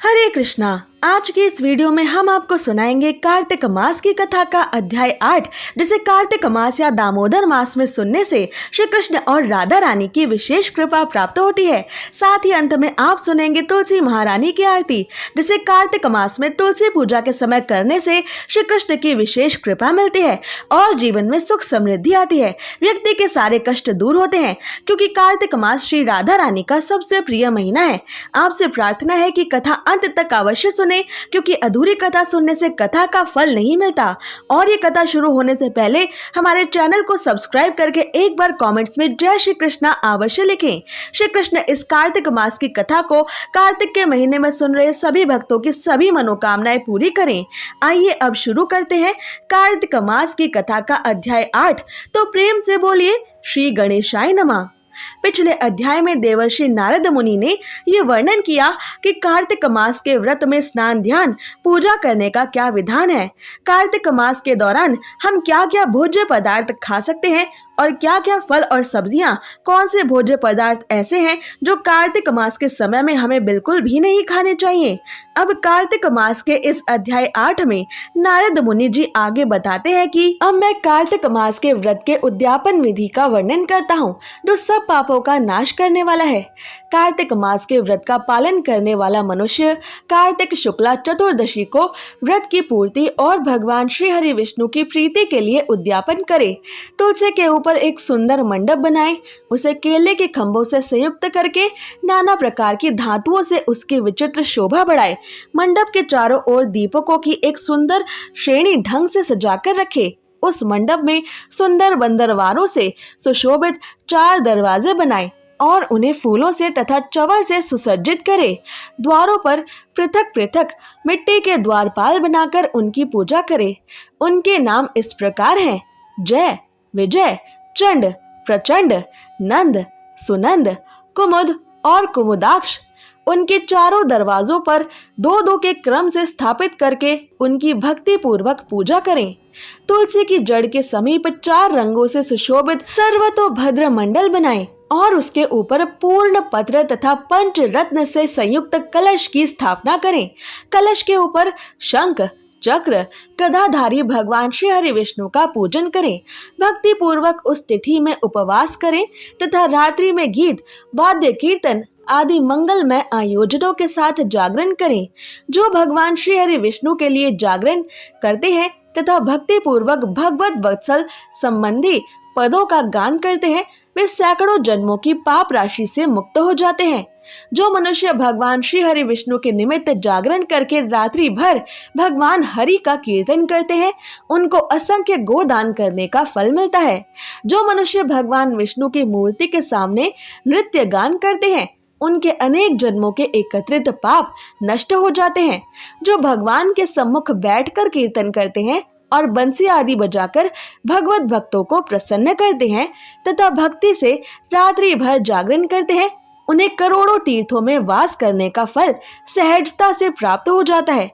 हरे कृष्णा। आज की इस वीडियो में हम आपको सुनाएंगे कार्तिक मास की कथा का अध्याय 8, जिसे कार्तिक मास या दामोदर मास में सुनने से श्री कृष्ण और राधा रानी की विशेष कृपा प्राप्त होती है। साथ ही अंत में आप सुनेंगे तुलसी महारानी की आरती, जिसे कार्तिक मास में तुलसी पूजा के समय करने से श्री कृष्ण की विशेष कृपा मिलती है और जीवन में सुख समृद्धि आती है। व्यक्ति के सारे कष्ट दूर होते हैं, क्योंकि कार्तिक मास श्री राधा रानी का सबसे प्रिय महीना है। आपसे प्रार्थना है कि कथा अंत तक अवश्य सुने, क्योंकि अधूरी कथा सुनने से कथा का फल नहीं मिलता। और ये कथा शुरू होने से पहले हमारे चैनल को सब्सक्राइब करके एक बार कमेंट्स में जय श्री कृष्णा अवश्य लिखें। श्री कृष्ण इस कार्तिक मास की कथा को कार्तिक के महीने में सुन रहे सभी भक्तों की सभी मनोकामनाएं पूरी करें। आइए अब शुरू करते हैं कार्तिक मास की कथा का अध्याय 8। तो प्रेम से बोलिए श्री गणेशाय नमः। पिछले अध्याय में देवर्षि नारद मुनि ने ये वर्णन किया कि कार्तिक मास के व्रत में स्नान, ध्यान, पूजा करने का क्या विधान है। कार्तिक मास के दौरान हम क्या क्या भोज्य पदार्थ खा सकते हैं और क्या क्या फल और सब्जियां, कौन से भोज्य पदार्थ ऐसे हैं जो कार्तिक मास के समय में हमें बिल्कुल भी नहीं खाने चाहिए। अब कार्तिक मास के इस अध्याय 8 में नारद मुनि जी आगे बताते हैं कि अब मैं कार्तिक मास के व्रत के उद्यापन विधि का वर्णन करता हूँ, जो सब पापों का नाश करने वाला है। कार्तिक मास के व्रत का पालन करने वाला मनुष्य कार्तिक शुक्ला चतुर्दशी को व्रत की पूर्ति और भगवान श्री हरि विष्णु की प्रीति के लिए उद्यापन करे। तुलसी के ऊपर एक सुंदर मंडप बनाए, उसे केले के खंभों से संयुक्त करके नाना प्रकार की धातुओं से उसकी विचित्र शोभा बढ़ाए। मंडप के चारों ओर दीपकों की एक सुंदर श्रेणी ढंग से सजाकर रखे। उस मंडप में सुंदर बंदरवारों से सुशोभित 4 दरवाजे बनाए और उन्हें फूलों से तथा चवर से सुसज्जित करे। द्वारों पर पृथक पृथक मिट्टी के द्वारपाल बनाकर उनकी पूजा करे। उनके नाम इस प्रकार हैं: जय, विजय, चंड, प्रचंड, नंद, सुनंद, कुमुद और कुमुदाक्ष। उनके चारों दरवाजों पर 2-2 के क्रम से स्थापित करके उनकी भक्ति पूर्वक पूजा करें। तुलसी की जड़ के समीप 4 रंगों से सुशोभित सर्वतोभद्र मंडल बनाएं और उसके ऊपर पूर्ण पत्र तथा पंच रत्न से संयुक्त कलश की स्थापना करें। कलश के ऊपर शंख, चक्र, गदाधारी भगवान श्री हरि विष्णु का पूजन करें। भक्ति पूर्वक उस तिथि में उपवास करें तथा रात्रि में गीत, वाद्य, कीर्तन आदि मंगलमय आयोजनों के साथ जागरण करें। जो भगवान श्री हरि विष्णु के लिए जागरण करते हैं तथा भक्ति पूर्वक भगवत वत्सल संबंधी पदों का गान करते हैं, वे सैकड़ों जन्मों की पाप राशि से मुक्त हो जाते हैं। जो मनुष्य भगवान श्री हरि विष्णु के निमित्त जागरण करके रात्रि भर भगवान हरि का कीर्तन करते हैं, उनको असंख्य गोदान करने का फल मिलता है। जो मनुष्य भगवान विष्णु की मूर्ति के सामने नृत्य गान करते हैं, उनके अनेक जन्मों के एकत्रित पाप नष्ट हो जाते हैं। जो भगवान के सम्मुख बैठकर कीर्तन करते हैं और बंसी आदि बजाकर भगवत भक्तों को प्रसन्न करते हैं तथा भक्ति से रात्रि भर जागरण करते हैं, उन्हें करोड़ों तीर्थों में वास करने का फल सहजता से प्राप्त हो जाता है।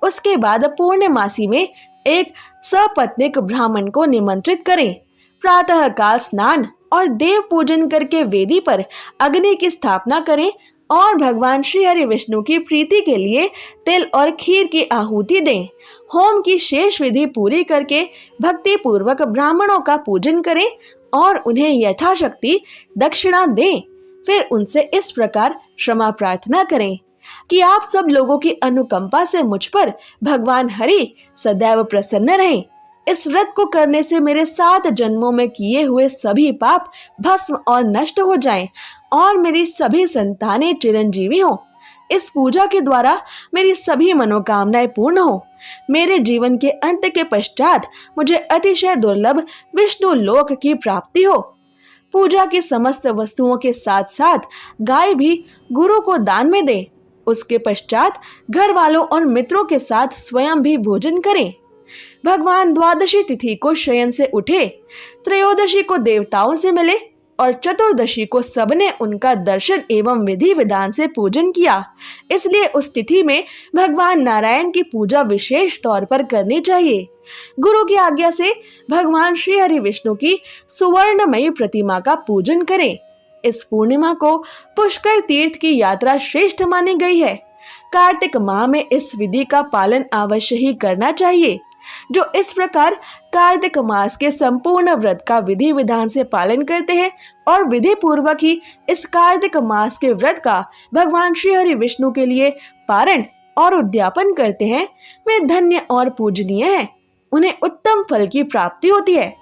उसके बाद पूर्णमासी में एक सपत्नीक ब्राह्मण को निमंत्रित करें। प्रातः काल स्नान और देव पूजन करके वेदी पर अग्नि की स्थापना करें और भगवान श्री हरि विष्णु की प्रीति के लिए तिल और खीर की आहुति दें। होम की शेष विधि पूरी करके भक्ति पूर्वक ब्राह्मणों का पूजन करें और उन्हें यथाशक्ति दक्षिणा दें। फिर उनसे इस प्रकार क्षमा प्रार्थना करें कि आप सब लोगों की अनुकंपा से मुझ पर भगवान हरि सदैव प्रसन्न रहें। इस व्रत को करने से मेरे 7 जन्मों में किए हुए सभी पाप भस्म और नष्ट हो जाएं और मेरी सभी संतानें चिरंजीवी हों। इस पूजा के द्वारा मेरी सभी मनोकामनाएं पूर्ण हो। मेरे जीवन के अंत के पश्चात मुझे अतिशय दुर्लभ विष्णु लोक की प्राप्ति हो। पूजा की समस्त वस्तुओं के साथ साथ गाय भी गुरु को दान में दें। उसके पश्चात घर वालों और मित्रों के साथ स्वयं भी भोजन करें। भगवान द्वादशी तिथि को शयन से उठे, त्रयोदशी को देवताओं से मिले और चतुर्दशी को सबने उनका दर्शन एवं विधि विधान से पूजन किया। इसलिए उस तिथि में भगवान नारायण की पूजा विशेष तौर पर करनी चाहिए। गुरु की आज्ञा से भगवान श्री हरि विष्णु की सुवर्णमयी प्रतिमा का पूजन करें। इस पूर्णिमा को पुष्कर तीर्थ की यात्रा श्रेष्ठ मानी गई है। कार्तिक माह में इस विधि का पालन अवश्य ही करना चाहिए। जो इस प्रकार कार्तिक मास के संपूर्ण व्रत का विधि विधान से पालन करते हैं और विधि पूर्वक ही इस कार्तिक मास के व्रत का भगवान श्री हरि विष्णु के लिए पारण और उद्यापन करते हैं, वे धन्य और पूजनीय हैं। उन्हें उत्तम फल की प्राप्ति होती है।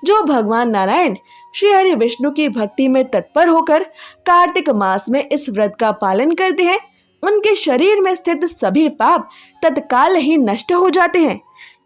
जो भगवान नारायण श्री हरि विष्णु की भक्ति में तत्पर होकर कार्तिक मास में इस व्रत का पालन करते हैं, उनके शरीर में स्थित सभी पाप तत्काल ही नष्ट हो जाते हैं।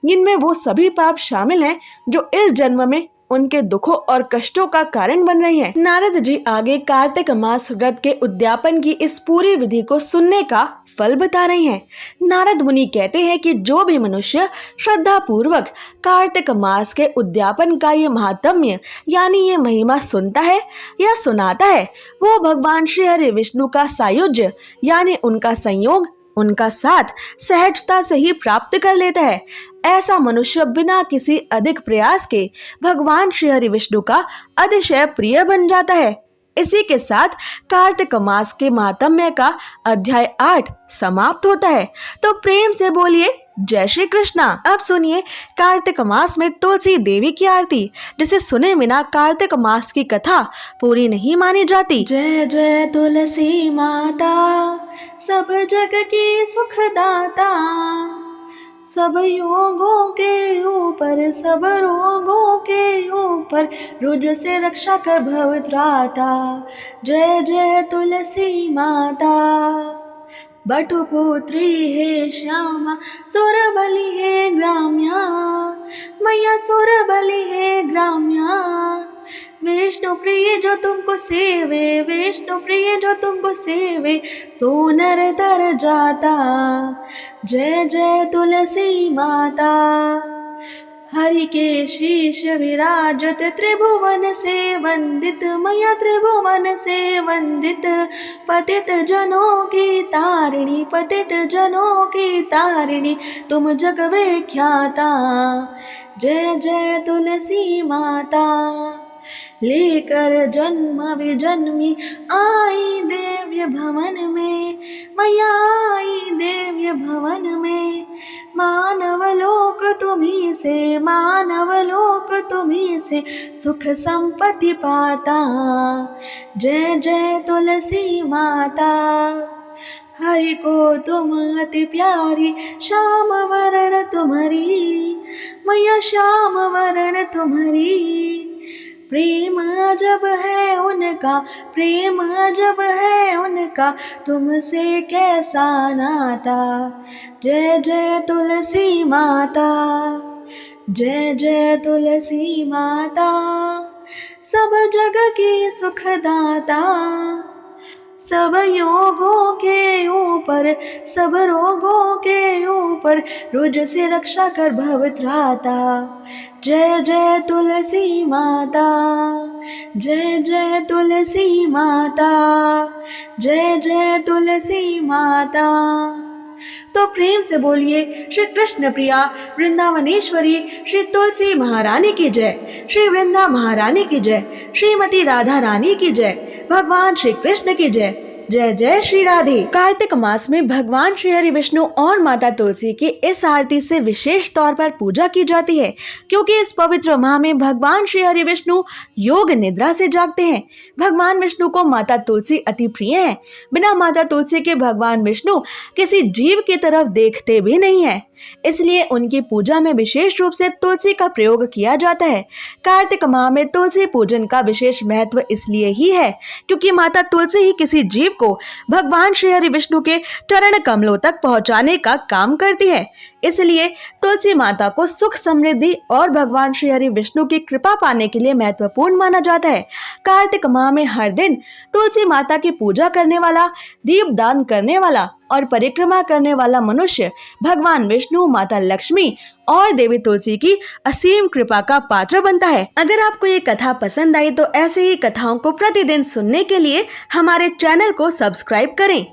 इनमें वो सभी पाप शामिल हैं जो इस जन्म में उनके दुखों और कष्टों का कारण बन रही हैं। नारद जी आगे कार्तिक मास व्रत के उद्यापन की इस पूरी विधि को सुनने का फल बता रहे हैं। नारद मुनि कहते हैं कि जो भी मनुष्य श्रद्धा पूर्वक कार्तिक मास के उद्यापन का ये महात्म्य यानी ये महिमा सुनता है या सुनाता है, वो भगवान श्री हरि विष्णु का सायुज्य यानी उनका संयोग, उनका साथ सहजता से ही प्राप्त कर लेता है। ऐसा मनुष्य बिना किसी अधिक प्रयास के भगवान श्री हरि विष्णु का अतिशय प्रिय बन जाता है। इसी के साथ कार्तिक मास के महात्म्य का अध्याय 8 समाप्त होता है। तो प्रेम से बोलिए जय श्री कृष्णा। अब सुनिए कार्तिक मास में तुलसी देवी की आरती, जिसे सुने बिना कार्तिक मास की कथा पूरी नहीं मानी जाती। जय जय तुलसी माता, सब जग की सुखदाता, सब योगों के ऊपर, सब रोगों के ऊपर, रुज से रक्षा कर भव त्राता। जय जय तुलसी माता। बटुपुत्री है श्यामा, सुरबली है ग्राम्या, मैया सुरबली है ग्राम्या। विष्णु प्रिय जो तुमको सेवे, विष्णु प्रिय जो तुमको सेवे, सोनर तर जाता। जय जय तुलसी माता। हरि के शीश विराजत, त्रिभुवन से वंदित, मैया त्रिभुवन से वंदित। पतित जनों की तारिणी, पतित जनों की तारिणी, तुम जग विख्याता। जय जय तुलसी माता। लेकर जन्म विजन्मी आई देव्य भवन में, मैया आई देव्य भवन में। मानव लोक तुम्ही से, मानव लोक तुम्ही से, सुख संपत्ति पाता। जय जय तुलसी माता। हरि को तुम अति प्यारी, श्याम वरण तुम्हारी, मैया श्याम वरण तुम्हारी। प्रेम अजब है उनका, प्रेम अजब है उनका, तुमसे कैसा नाता। जय जय तुलसी माता। जय जय तुलसी माता। सब जग की सुखदाता, सब योगों के ऊपर, सब रोगों के ऊपर, रुज से रक्षा कर भव त्राता। जय जय तुलसी माता। जय जय तुलसी माता। जय जय तुलसी माता। तो प्रेम से बोलिए श्री कृष्ण प्रिया वृंदावनेश्वरी श्री तुलसी महारानी की जय, श्री वृंदा महारानी की जय, श्रीमती राधा रानी की जय, भगवान श्री कृष्ण की जय। जय जय श्री राधे। कार्तिक मास में भगवान श्री हरि विष्णु और माता तुलसी की इस आरती से विशेष तौर पर पूजा की जाती है, क्योंकि इस पवित्र माह में भगवान श्री हरि विष्णु योग निद्रा से जागते हैं। भगवान विष्णु को माता तुलसी अति प्रिय है। बिना माता तुलसी के भगवान विष्णु किसी जीव की तरफ देखते भी नहीं है, इसलिए उनकी पूजा में विशेष रूप से तुलसी का प्रयोग किया जाता है। कार्तिक माह में तुलसी पूजन का विशेष महत्व इसलिए ही है क्योंकि माता तुलसी ही किसी जीव को भगवान श्री हरि विष्णु के चरण कमलों तक पहुंचाने का काम करती है। इसलिए तुलसी माता को सुख, समृद्धि और भगवान श्री हरि विष्णु की कृपा पाने के लिए महत्वपूर्ण माना जाता है। कार्तिक माह में हर दिन तुलसी माता की पूजा करने वाला, दीप दान करने वाला और परिक्रमा करने वाला मनुष्य भगवान विष्णु, माता लक्ष्मी और देवी तुलसी की असीम कृपा का पात्र बनता है। अगर आपको ये कथा पसंद आई तो ऐसे ही कथाओं को प्रतिदिन सुनने के लिए हमारे चैनल को सब्सक्राइब करें।